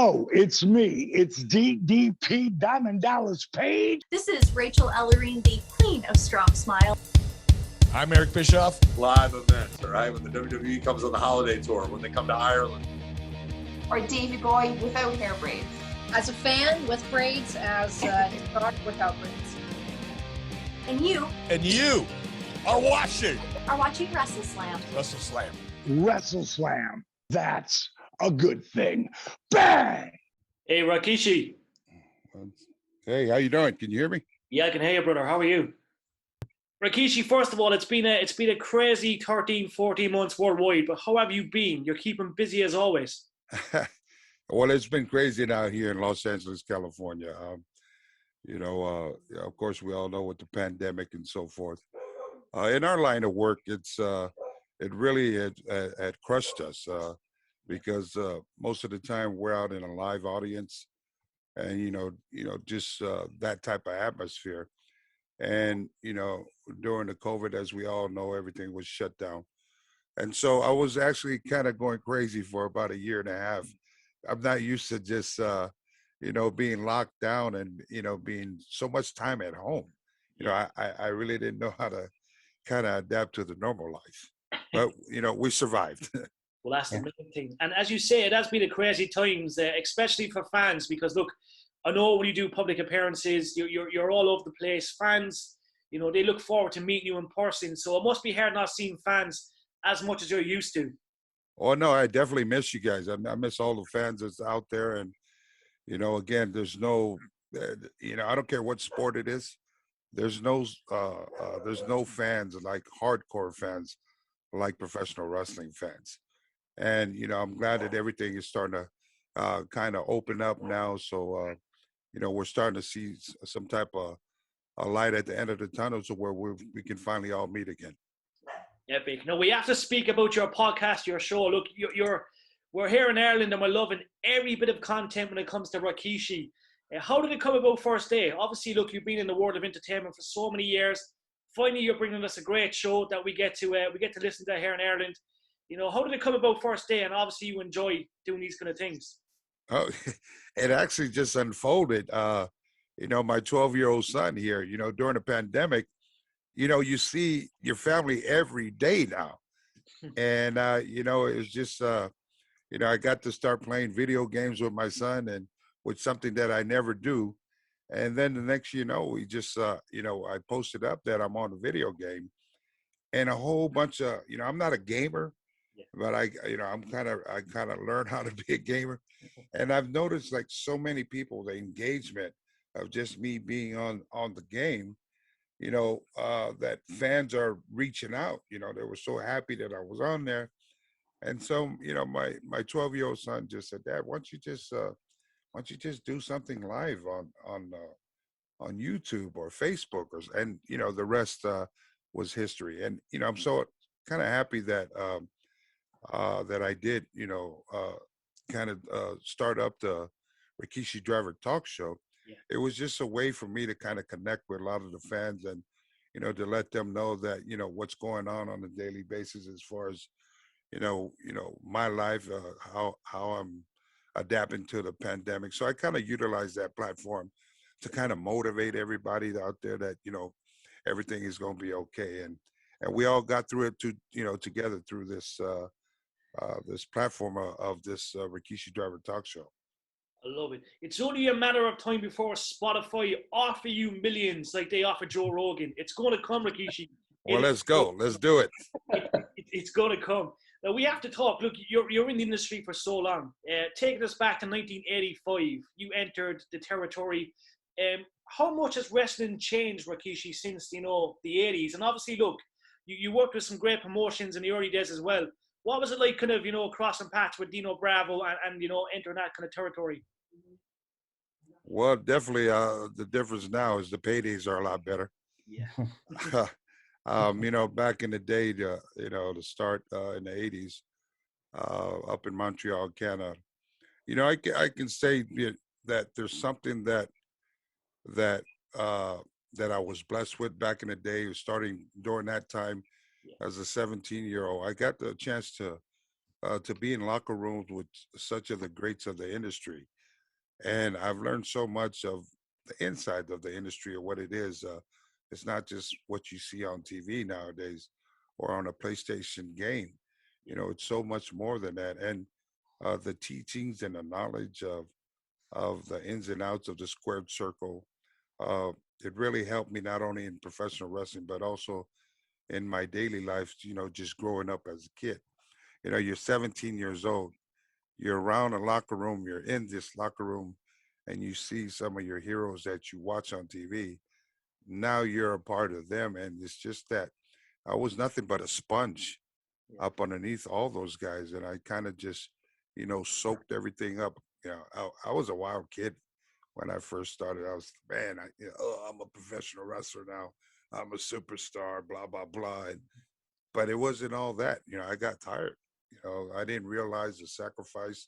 Oh, it's me. It's DDP Diamond Dallas Page. This is Rachel Ellering, the queen of strong smile. I'm Eric Bischoff. Live events, all right? When the WWE comes on the holiday tour, when they come to Ireland. Or Davey Boy without hair braids. As a fan with braids, as his daughter without braids. And you Are watching WrestleSlam. WrestleSlam. WrestleSlam. That's a good thing. Bang! Hey, Rikishi. Hey, how you doing? Can you hear me? Yeah, I can hear you, brother. How are you? Rikishi, first of all, it's been a crazy 13, 14 months worldwide, but how have you been? You're keeping busy as always. Well, it's been crazy out here in Los Angeles, California. Of course, we all know with the pandemic and so forth. In our line of work, it really had crushed us because most of the time we're out in a live audience, and just that type of atmosphere. And during the COVID, as we all know, everything was shut down, and so I was actually kind of going crazy for about a year and a half. I'm not used to just being locked down and being so much time at home. I really didn't know how to kind of adapt to the normal life, but we survived. Well, that's the main thing. And as you say, it has been a crazy times, especially for fans, because look, I know when you do public appearances, you're all over the place. Fans, they look forward to meeting you in person. So it must be hard not seeing fans as much as you're used to. Oh no, I definitely miss you guys. I miss all the fans that's out there, and again, there's no, I don't care what sport it is. There's no fans like hardcore fans like professional wrestling fans. And I'm glad that everything is starting to kind of open up now. So we're starting to see some type of a light at the end of the tunnel, so where we can finally all meet again. Epic. Now we have to speak about your podcast, your show. Look, we're here in Ireland and we're loving every bit of content when it comes to Rikishi. How did it come about first day? Obviously, look, you've been in the world of entertainment for so many years. Finally, you're bringing us a great show that we get to listen to here in Ireland. How did it come about first day? And obviously, you enjoy doing these kind of things. Oh, it actually just unfolded. My 12-year-old son here, during the pandemic, you see your family every day now. And, it's just, I got to start playing video games with my son, and with something that I never do. And then the next, we just, I posted up that I'm on a video game, and a whole bunch of, I'm not a gamer, but I kind of learned how to be a gamer. And I've noticed like so many people, the engagement of just me being on the game, that fans are reaching out. They were so happy that I was on there. And so, my 12-year-old son just said, Dad, why don't you just do something live on YouTube or Facebook, and the rest was history. And I'm so kind of happy that that I did kind of start up the Rikishi Driver Talk Show. Yeah. It was just a way for me to kind of connect with a lot of the fans, and to let them know that what's going on a daily basis as far as my life, how I'm adapting to the pandemic. So I kind of utilize that platform to kind of motivate everybody out there that everything is going to be okay, and we all got through it together through this this platform of this Rikishi Driver Talk Show. I love it. It's only a matter of time before Spotify offer you millions like they offer Joe Rogan. It's going to come, Rikishi. Well, let's go. Let's do it. It's going to come. Now, we have to talk. Look, you're in the industry for so long. Taking us back to 1985, you entered the territory. How much has wrestling changed, Rikishi, since, the 80s? And obviously, look, you worked with some great promotions in the early days as well. What was it like kind of, crossing paths with Dino Bravo and entering that kind of territory? Well, definitely the difference now is the paydays are a lot better. Yeah. Back in the day, to start in the 80s, up in Montreal, Canada, I can say that there's something that I was blessed with back in the day, starting during that time as a 17-year-old. I got the chance to to be in locker rooms with such of the greats of the industry. And I've learned so much of the inside of the industry of what it is. It's not just what you see on TV nowadays or on a PlayStation game. You know, it's so much more than that. And the teachings and the knowledge of the ins and outs of the squared circle, uh, it really helped me not only in professional wrestling, but also in my daily life, you know, just growing up as a kid. You know, you're 17 years old, you're around a locker room, you're in this locker room, and you see some of your heroes that you watch on TV. Now you're a part of them. And it's just that I was nothing but a sponge up underneath all those guys. And I kind of just, you know, soaked everything up. You know, I was a wild kid when I first started. I was, man, you know, oh, I'm a professional wrestler now. I'm a superstar, blah, blah, blah. But it wasn't all that. You know, I got tired. You know, I didn't realize the sacrifice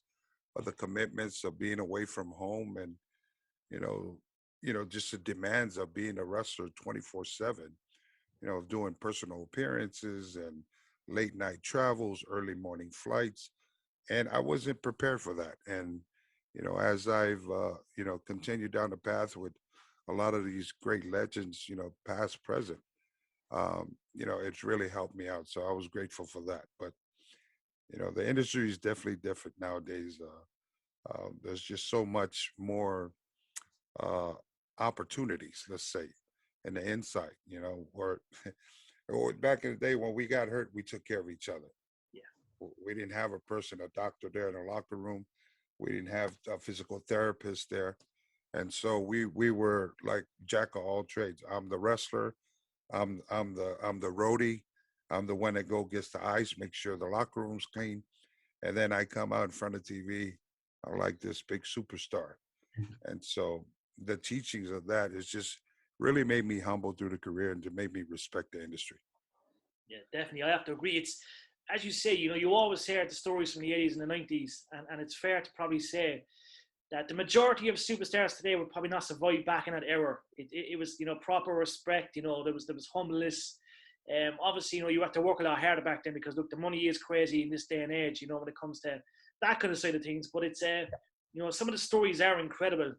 of the commitments of being away from home and, you know, just the demands of being a wrestler 24/7, you know, of doing personal appearances and late night travels, early morning flights. And I wasn't prepared for that. And, you know, as I've, you know, continued down the path with a lot of these great legends, you know, past, present, you know, it's really helped me out. So I was grateful for that. But, you know, the industry is definitely different nowadays. There's just so much more uh, opportunities, let's say, in the inside, you know, or back in the day when we got hurt, we took care of each other. We didn't have a person, a doctor there in the locker room. We didn't have a physical therapist there. And so we were like jack of all trades. I'm the wrestler. I'm the roadie. I'm the one that go gets the ice, make sure the locker room's clean, and then I come out in front of TV. I'm like this big superstar. And so the teachings of that is just really made me humble through the career and to make me respect the industry. Yeah, definitely. I have to agree. It's, as you say, you know, you always hear the stories from the 80s and the 90s, and it's fair to probably say that the majority of superstars today would probably not survive back in that era. It was, you know, proper respect. You know, there was humbleness. Obviously, you know, you have to work a lot harder back then because look, the money is crazy in this day and age. You know, when it comes to that kind of side of things. But it's, you know, some of the stories are incredible.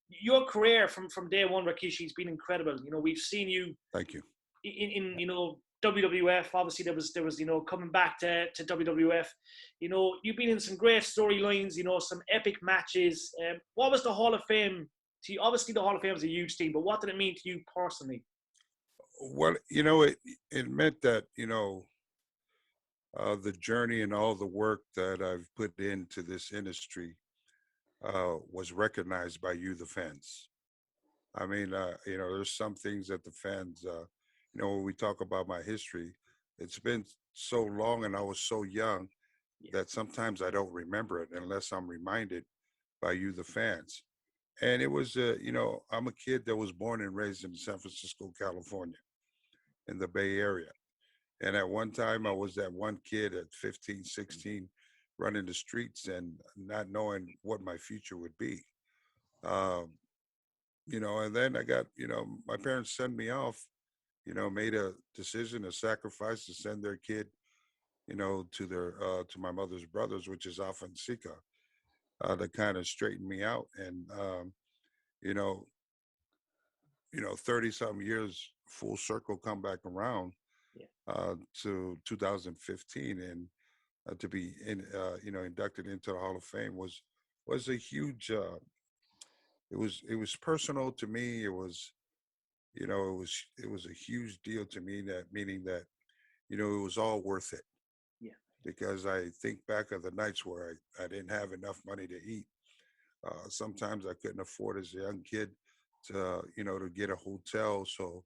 Your career from day one, Rikishi, has been incredible. You know, we've seen you. Thank you. In you know, WWF, obviously there was you know, coming back to WWF, you know, you've been in some great storylines, you know, some epic matches. What was the Hall of Fame to you? Obviously the Hall of Fame is a huge thing, but what did it mean to you personally? Well, you know, it meant that, you know, the journey and all the work that I've put into this industry was recognized by you, the fans. I mean, you know, there's some things that the fans, you know, when we talk about my history, it's been so long and I was so young that sometimes I don't remember it unless I'm reminded by you, the fans. And it was, you know, I'm a kid that was born and raised in San Francisco, California, in the Bay Area. And at one time, I was that one kid at 15, 16, running the streets and not knowing what my future would be. Um, you know, and then I got, you know, my parents sent me off, you know, made a decision, a sacrifice to send their kid, you know, to my mother's brothers, which is Afonseca, to kind of straighten me out. And, you know, 30 something years full circle come back around to 2015 and to be you know, inducted into the Hall of Fame was a huge, it was personal to me. It was, you know, it was a huge deal to me, that meaning that, you know, it was all worth it. Yeah. Because I think back of the nights where I didn't have enough money to eat. Sometimes I couldn't afford as a young kid to, you know, to get a hotel. So,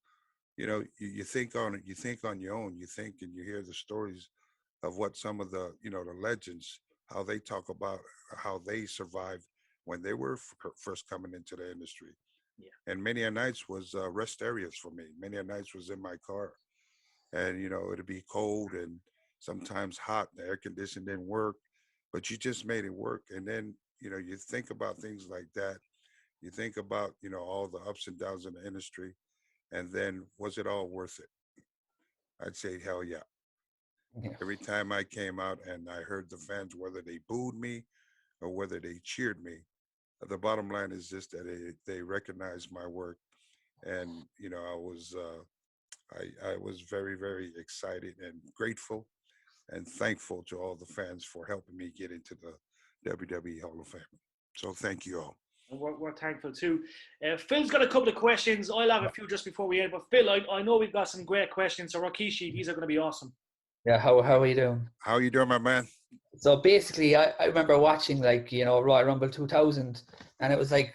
you know, you think on it, you think on your own, you think and you hear the stories of what some of the, you know, the legends, how they talk about how they survived when they were first coming into the industry. Yeah. And many a nights was rest areas for me. Many a nights was in my car, and you know, it'd be cold and sometimes hot. The air conditioning didn't work, but you just made it work. And then, you know, you think about things like that. You think about, you know, all the ups and downs in the industry, and then was it all worth it? I'd say hell yeah. Yeah. Every time I came out and I heard the fans, whether they booed me or whether they cheered me, the bottom line is just that they recognized my work. And, I was very, very excited and grateful and thankful to all the fans for helping me get into the WWE Hall of Fame. So thank you all. And we're thankful too. Phil's got a couple of questions. I'll have a few just before we end. But Phil, I know we've got some great questions. So Rikishi, these are going to be awesome. Yeah, how are you doing? How are you doing, my man? So basically, I remember watching Royal Rumble 2000, and it was like,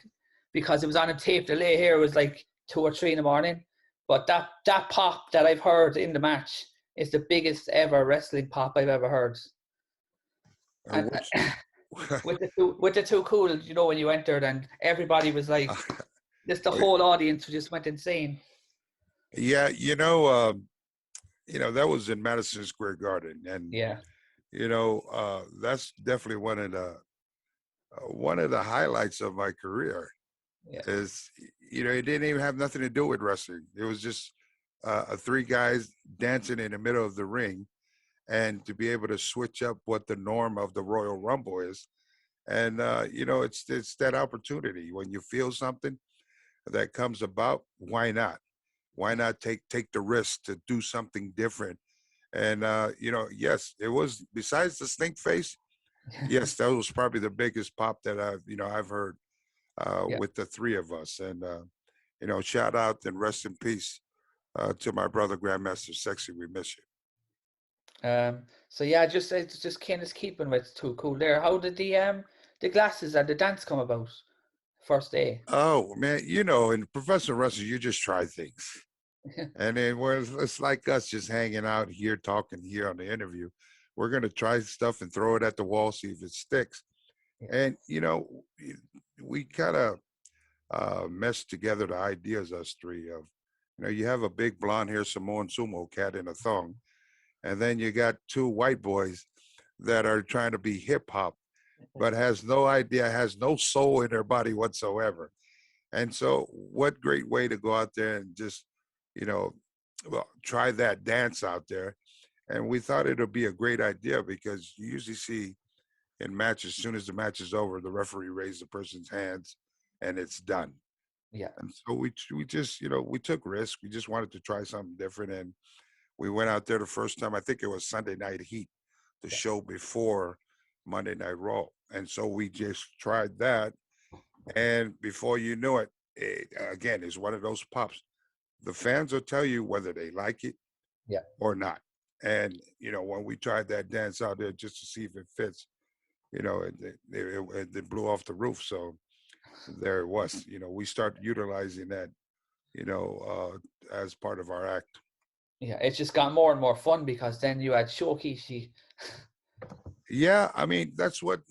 because it was on a tape delay here, it was like 2 or 3 in the morning. But that pop that I've heard in the match is the biggest ever wrestling pop I've ever heard. And with the Too Cool, when you entered and everybody was like, just the whole audience just went insane. Yeah, that was in Madison Square Garden, and yeah, that's definitely one of the highlights of my career. Yeah. Is it didn't even have nothing to do with wrestling. It was just 3 guys dancing in the middle of the ring, and to be able to switch up what the norm of the Royal Rumble is, and it's that opportunity when you feel something that comes about. Why not? Why not take the risk to do something different? And yes, it was, besides the stink face. Yes, that was probably the biggest pop that I've heard with the 3 of us. And shout out and rest in peace to my brother Grandmaster Sexy. We miss you. So yeah, just kind of keeping with Too Cool there. How did the glasses and the dance come about? First day. Oh man, in professional wrestling, you just try things. And then it's like us just hanging out here, talking here on the interview. We're going to try stuff and throw it at the wall, see if it sticks. Yeah. And, we kind of meshed together the ideas, us 3, of, you have a big blonde hair Samoan sumo cat in a thong. And then you got 2 white boys that are trying to be hip hop, but has no idea, has no soul in their body whatsoever. And so what great way to go out there and just, try that dance out there. And we thought it would be a great idea, because you usually see in matches, as soon as the match is over, the referee raises the person's hands and it's done. Yeah. And so we just, we took risks. We just wanted to try something different. And we went out there the first time, I think it was Sunday Night Heat, the show before Monday Night Raw. And so we just tried that. And before you knew it, again, it's one of those pops. The fans will tell you whether they like it or not. And, when we tried that dance out there just to see if it fits, it blew off the roof. So there it was. We started utilizing that, as part of our act. Yeah, it's just got more and more fun, because then you had Shokishi. Yeah, I mean, that's what,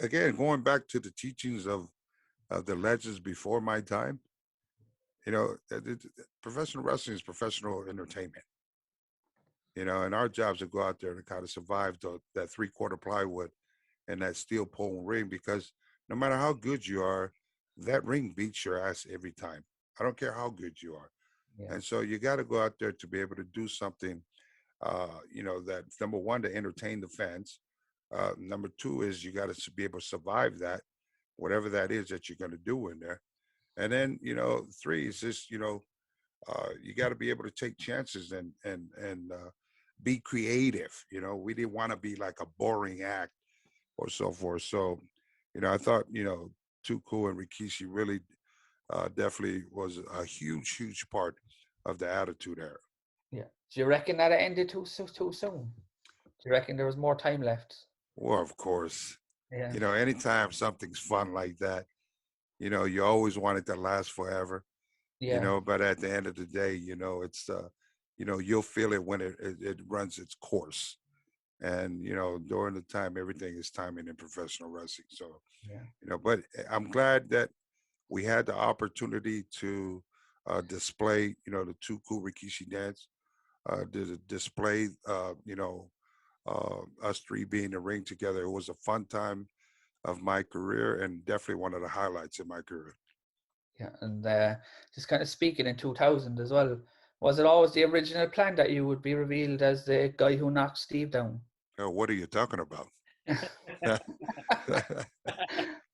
again, going back to the teachings of the legends before my time, professional wrestling is professional entertainment. And our jobs to go out there to kind of survive that 3/4 plywood and that steel pole ring, because no matter how good you are, that ring beats your ass every time. I don't care how good you are. Yeah. And so you got to go out there to be able to do something, that's number one, to entertain the fans. Number 2 is you got to be able to survive that, whatever that is that you're going to do in there. And then, 3 is just, you got to be able to take chances and be creative. We didn't want to be like a boring act or so forth. So, I thought, Too Cool and Rikishi really definitely was a huge, huge part of the Attitude Era. Yeah. Do you reckon that it ended too soon? Do you reckon there was more time left? Well, of course. Yeah. Anytime something's fun like that, you always want it to last forever. Yeah. But at the end of the day, it's you'll feel it when it runs its course. And during the time, everything is timing in professional wrestling. So but I'm glad that we had the opportunity to display the Too Cool Rikishi dance, to display us 3 being in the ring together. It was a fun time of my career, and definitely one of the highlights in my career. Yeah, and just kind of speaking in 2000 as well, Was it always the original plan that you would be revealed as the guy who knocked Steve down? What are you talking about?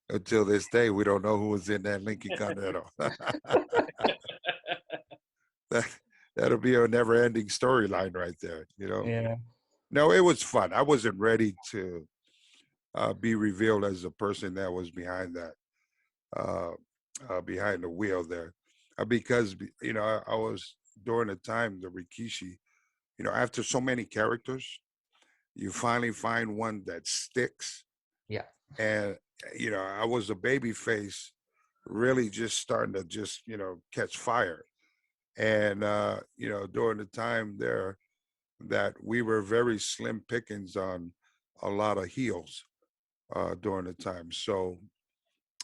Until this day, we don't know who was in that Lincoln Continental. That'll be a never-ending storyline right there, you know? Yeah. No, it was fun. I wasn't ready to be revealed as the person that was behind that, behind the wheel there. Because, you know, I was, during the time, the Rikishi, you know, after so many characters, you finally find one that sticks. Yeah. And, you know, I was a baby face, really just starting to just, you know, catch fire. And, you know, during the time there, that we were very slim pickings on a lot of heels during the time. So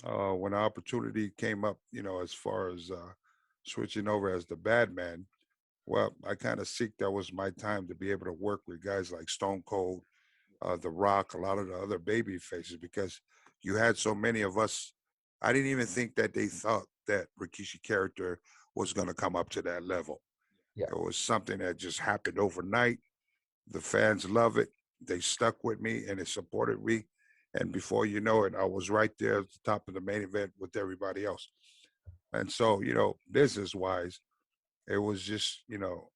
when the opportunity came up, you know, as far as switching over as the bad man, well, I kind of seeked that was my time to be able to work with guys like Stone Cold, The Rock, a lot of the other baby faces, because you had so many of us. I didn't even think that they thought that Rikishi character was going to come up to that level. Yeah. It was something that just happened overnight. The fans love it. They stuck with me and they supported me. And before you know it, I was right there at the top of the main event with everybody else. And so, you know, business-wise, it was just, you know,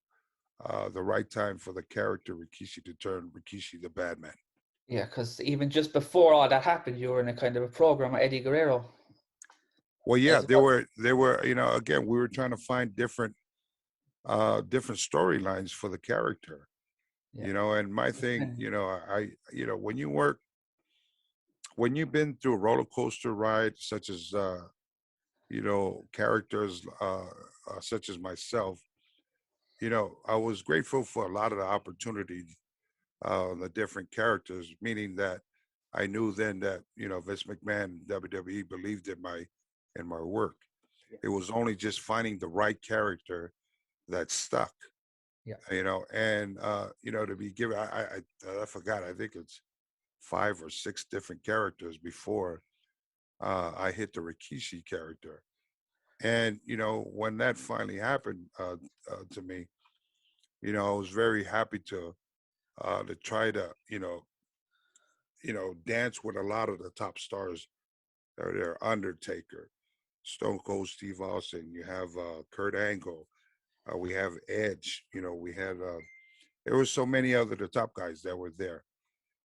the right time for the character Rikishi to turn Rikishi the bad man. Yeah, because even just before all that happened, you were in a kind of a program with Eddie Guerrero. Well, yeah, as there well. were, you know, again, we were trying to find different storylines for the character, Yeah. you know, and my thing, you know, you know, when you've been through a roller coaster ride, such as, you know, characters such as myself, you know, I was grateful for a lot of the opportunities, the different characters, meaning that I knew then that, you know, Vince McMahon, WWE believed in my work. It was only just finding the right character that stuck. Yeah. You know, and you know, to be given, I forgot. I think it's 5 or 6 different characters before I hit the Rikishi character. And you know, when that finally happened to me, you know, I was very happy to try to, you know, dance with a lot of the top stars. They're Undertaker, Stone Cold Steve Austin. You have Kurt Angle. We have Edge. You know, we had there were so many other the top guys that were there,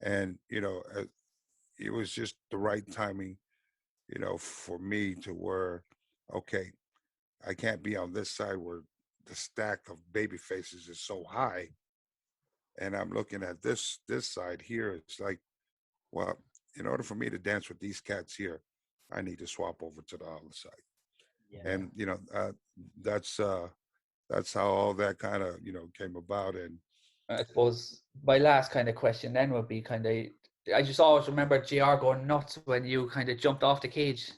and you know, it was just the right timing, you know, for me to where, okay, I can't be on this side where the stack of baby faces is so high, and I'm looking at this side here. It's like, well, in order for me to dance with these cats here, I need to swap over to the other side. Yeah. And you know, that's how all that kind of, you know, came about. And I suppose my last kind of question then would be kind of, I just always remember JR going nuts when you kind of jumped off the cage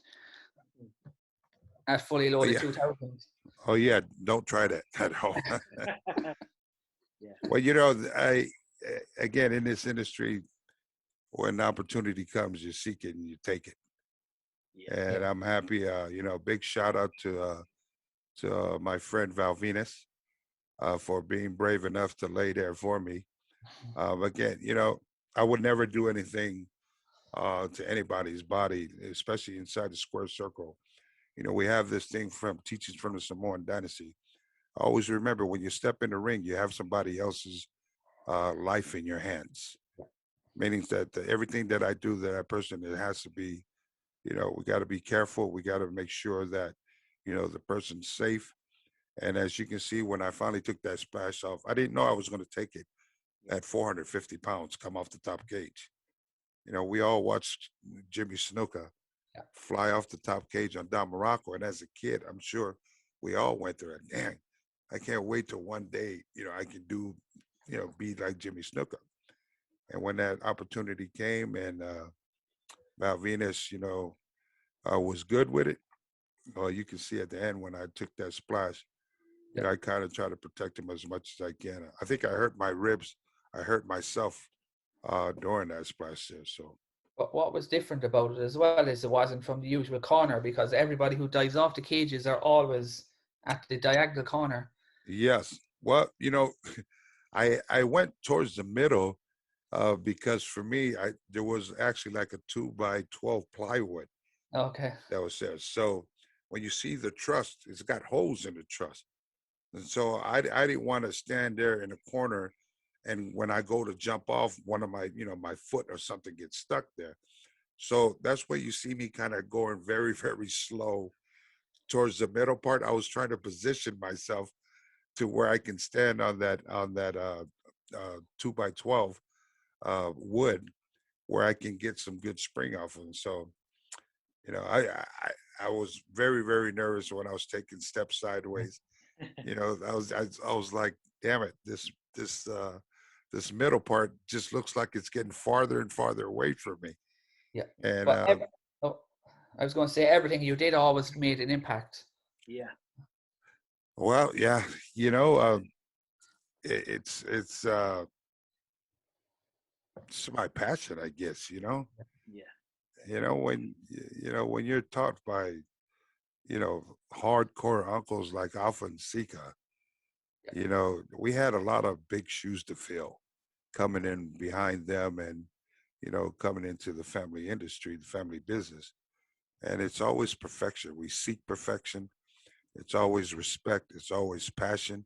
at Fully Loaded yeah. 2000. Oh yeah, don't try that at home. Yeah. Well, you know, again, in this industry, when the opportunity comes, you seek it and you take it. Yeah. And I'm happy. You know, big shout out to my friend Val Venus for being brave enough to lay there for me. Again, you know, I would never do anything to anybody's body, especially inside the square circle. You know, we have this thing from teachings from the Samoan dynasty. Always remember, when you step in the ring, you have somebody else's life in your hands. Meaning that everything that I do, that person, it has to be, you know, we got to be careful. We got to make sure that, you know, the person's safe. And as you can see, when I finally took that splash off, I didn't know I was going to take it at 450 pounds, come off the top cage. You know, we all watched Jimmy Snuka fly off the top cage on Don Morocco. And as a kid, I'm sure we all went through it. Dang, I can't wait till one day, you know, I can do, you know, be like Jimmy Snuka. And when that opportunity came, and Val Venus, you know, was good with it. You can see at the end when I took that splash, you know, I kind of try to protect him as much as I can. I think I hurt my ribs. I hurt myself during that splash there. So. But what was different about it as well is it wasn't from the usual corner, because everybody who dives off the cages are always at the diagonal corner. Yes, Well, I went towards the middle because for me, there was actually like a 2x12 plywood Okay. that was there. So when you see the truss, it's got holes in the truss. And so I didn't want to stand there in a corner, and when I go to jump off, one of my, my foot or something gets stuck there. So that's where you see me kind of going very, very slow towards the middle part. I was trying to position myself to where I can stand on that 2x12 wood, where I can get some good spring off of them. So, I was very, very nervous when I was taking steps sideways. I was like, damn it, this middle part just looks like it's getting farther and farther away from me. Yeah. And But I was going to say everything you did always made an impact. Yeah. well, yeah, it's my passion, I guess. Yeah. When you're taught by hardcore uncles like Alpha and Sika, we had a lot of big shoes to fill coming in behind them, and coming into the family industry, the family business. And it's always perfection. We seek perfection. It's always respect. It's always passion.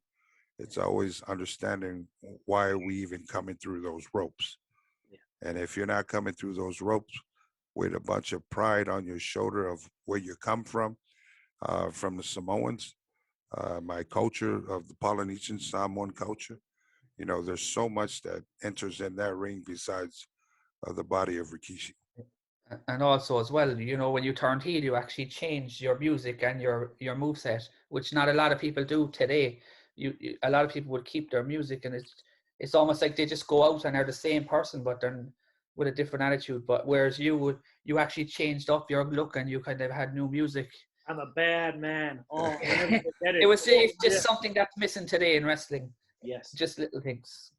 It's always understanding why are we even coming through those ropes. Yeah. And if you're not coming through those ropes with a bunch of pride on your shoulder of where you come from the Samoans, my culture of the Polynesian Samoan culture, there's so much that enters in that ring besides the body of Rikishi. And also as well, when you turned heel, you actually changed your music and your moveset, which not a lot of people do today. A lot of people would keep their music, and it's almost like they just go out and are the same person, but then with a different attitude. But whereas you actually changed up your look, and you kind of had new music. I'm a bad man. Oh, I'll never forget it. It's just Yeah. something that's missing today in wrestling. Yes. Just little things.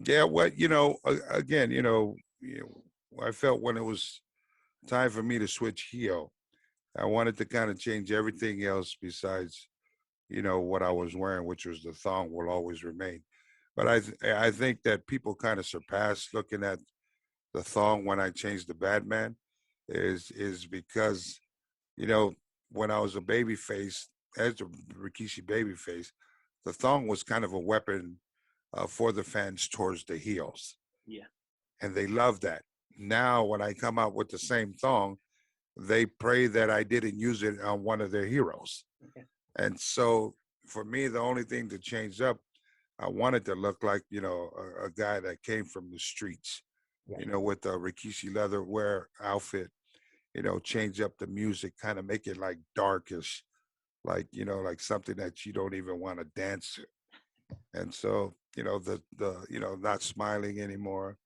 Yeah, again, I felt when it was time for me to switch heel, I wanted to kind of change everything else besides, what I was wearing, which was the thong will always remain. But I think that people kind of surpassed looking at the thong when I changed the Batman is because, when I was a baby face, as a Rikishi baby face, the thong was kind of a weapon for the fans towards the heels. Yeah. And they love that. Now, when I come out with the same thong, they pray that I didn't use it on one of their heroes. Okay. And so for me, the only thing to change up, I wanted to look like, a guy that came from the streets, with the Rikishi leather wear outfit, change up the music, kind of make it like darkish, like, like something that you don't even want to dance to. And so, not smiling anymore,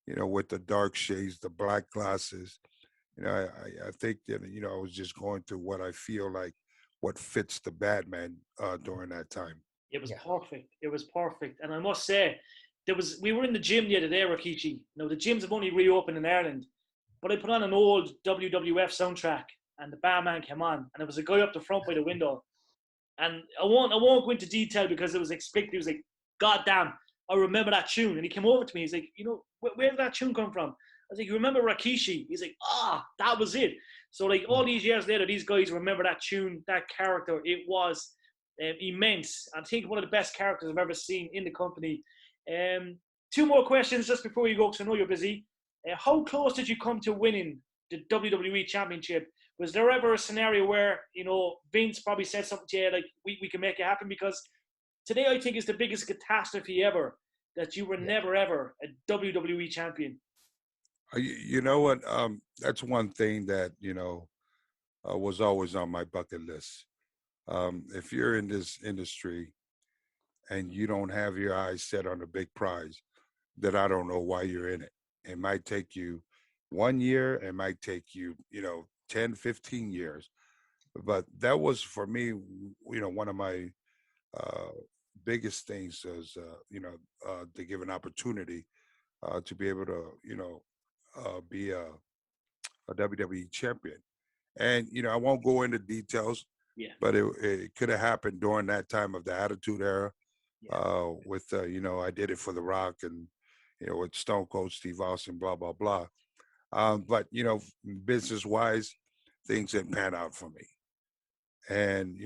with the dark shades, the black glasses, I think that, I was just going through what I feel like what fits the Batman during that time. It was perfect. It was perfect. And I must say, we were in the gym the other day, Rikishi. Now, the gyms have only reopened in Ireland, but I put on an old WWF soundtrack, and the barman came on, and there was a guy up the front by the window. And I won't go into detail because it was explicit. He was like, God damn, I remember that tune. And he came over to me. He's like, where did that tune come from? I was like, you remember Rikishi? He's like, that was it. So like all these years later, these guys remember that tune, that character. It was immense. I think one of the best characters I've ever seen in the company. Two more questions just before you go, because I know you're busy. How close did you come to winning the WWE Championship? Was there ever a scenario where, Vince probably said something to you like, we can make it happen? Because today I think is the biggest catastrophe ever, that you were never, ever a WWE champion. You know what? That's one thing that, was always on my bucket list. If you're in this industry and you don't have your eyes set on a big prize, then I don't know why you're in it. It might take you 1 year, it might take you, 10, 15 years. But that was for me, one of my biggest things is, to give an opportunity to be able to, be a WWE champion. And, I won't go into details, but it could have happened during that time of the Attitude Era with I did it for The Rock and with Stone Cold Steve Austin, blah blah blah. But business wise, things didn't pan out for me, and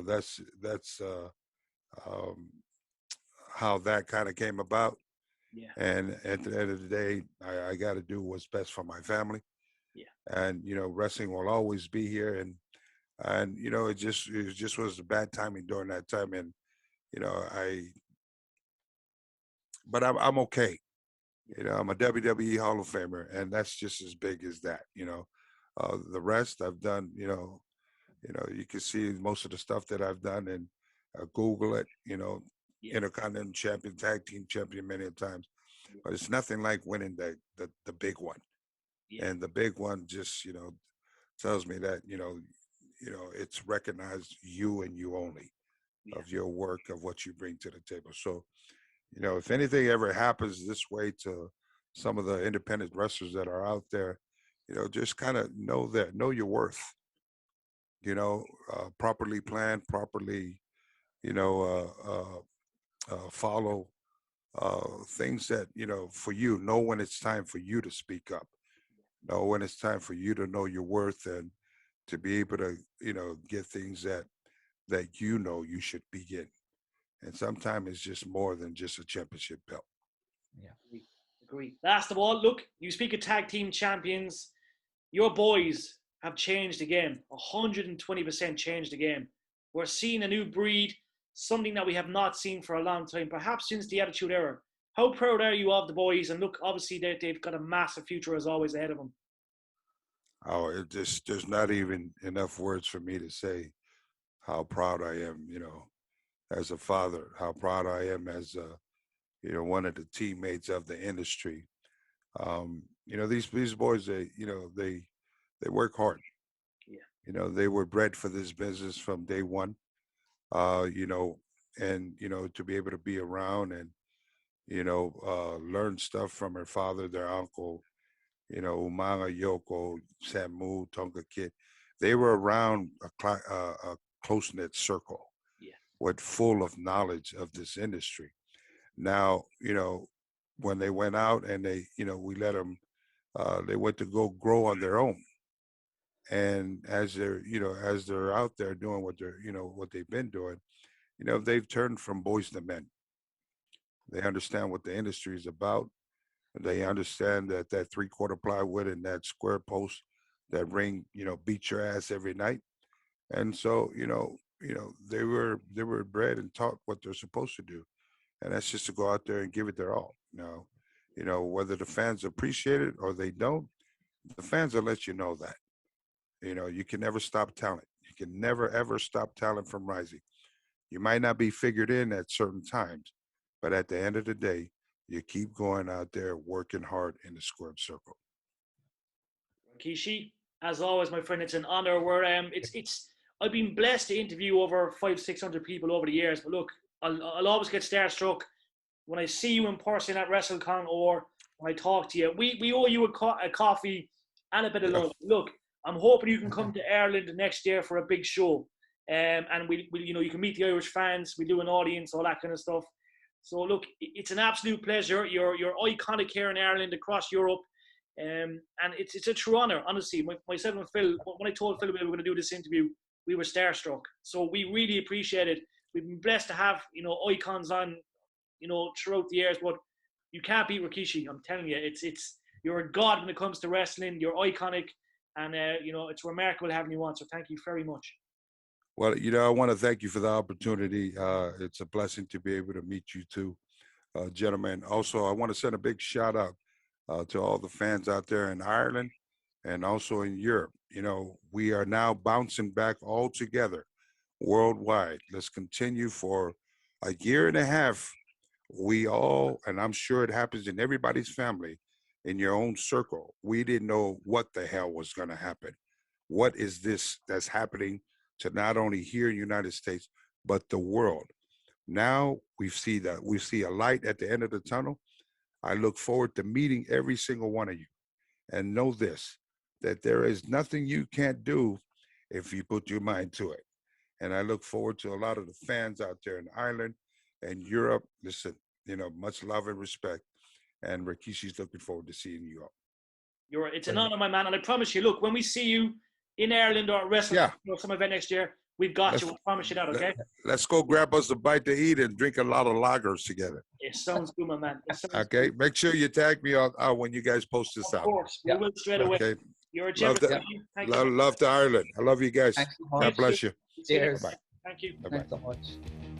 that's um, how that kind of came about. Yeah. And at the end of the day, I got to do what's best for my family. Yeah. And wrestling will always be here, and it just was a bad timing during that time, and but I'm okay. I'm a WWE Hall of Famer, and that's just as big as that. The rest I've done. You can see most of the stuff that I've done, and Google it. Intercontinental champion, tag team champion many times, but it's nothing like winning the big one. And the big one just tells me that it's recognized you and you only of your work, of what you bring to the table. So if anything ever happens this way to some of the independent wrestlers that are out there, just kind of know your worth. Properly plan, properly follow things that for you. Know when it's time for you to speak up. Know when it's time for you to know your worth and to be able to get things that you should be getting. And sometimes it's just more than just a championship belt. Yeah. Agree. Last of all, look, you speak of tag team champions. Your boys have changed the game. 120% changed the game. We're seeing a new breed, something that we have not seen for a long time, perhaps since the Attitude Era. How proud are you of the boys? And look, obviously they've got a massive future as always ahead of them. Oh, there's not even enough words for me to say how proud I am, as a father, how proud I am as one of the teammates of the industry. These boys, they work hard. Yeah. They were bred for this business from day one. And to be able to be around and learn stuff from her father, their uncle, Umanga, Yoko, Samu, Tonga Kid. They were around a close-knit circle with full of knowledge of this industry. Now, when they went out and they, we let them, they went to go grow on their own. And as they're out there doing what what they've been doing, they've turned from boys to men. They understand what the industry is about. They understand that 3/4 plywood and that square post, that ring, beat your ass every night. And so, they were bred and taught what they're supposed to do. And that's just to go out there and give it their all. Whether the fans appreciate it or they don't, the fans will let you know that. You can never stop talent. You can never, ever stop talent from rising. You might not be figured in at certain times, but at the end of the day, you keep going out there working hard in the squared circle. Rikishi, as always, my friend, it's an honor. I've been blessed to interview over 500-600 people over the years, but look, I'll always get starstruck when I see you in person at WrestleCon or when I talk to you. We owe you a coffee and a bit of love. Look, I'm hoping you can come to Ireland next year for a big show, and we you can meet the Irish fans. We do an audience, all that kind of stuff. So look, it's an absolute pleasure. You're iconic here in Ireland, across Europe, and it's a true honor. Honestly, myself and Phil, when I told Phil we were going to do this interview, we were starstruck. So we really appreciate it. We've been blessed to have icons on, throughout the years. But you can't beat Rikishi. I'm telling you, you're a god when it comes to wrestling. You're iconic, and it's remarkable having you on. So thank you very much. Well, I want to thank you for the opportunity. It's a blessing to be able to meet you two gentlemen. Also, I want to send a big shout out to all the fans out there in Ireland and also in Europe. We are now bouncing back all together worldwide. Let's continue for a year and a half. We all, and I'm sure it happens in everybody's family, in your own circle, we didn't know what the hell was going to happen. What is this that's happening to not only here in the United States, but the world? Now we see a light at the end of the tunnel. I look forward to meeting every single one of you, and know this, that there is nothing you can't do if you put your mind to it. And I look forward to a lot of the fans out there in Ireland and Europe. Listen, much love and respect. And Rikishi's looking forward to seeing you all. It's an honor, my man. And I promise you, look, when we see you in Ireland or wrestling or some event next year, we've got you. I promise you that, okay? Let's go grab us a bite to eat and drink a lot of lagers together. It sounds good, my man. Okay, good. Make sure you tag me on when you guys post this out. Of course, we will straight away. Okay. You're a gem. Love to Ireland. I love you guys. God bless you. Cheers. Bye. Thank you. Bye-bye. Thanks so much.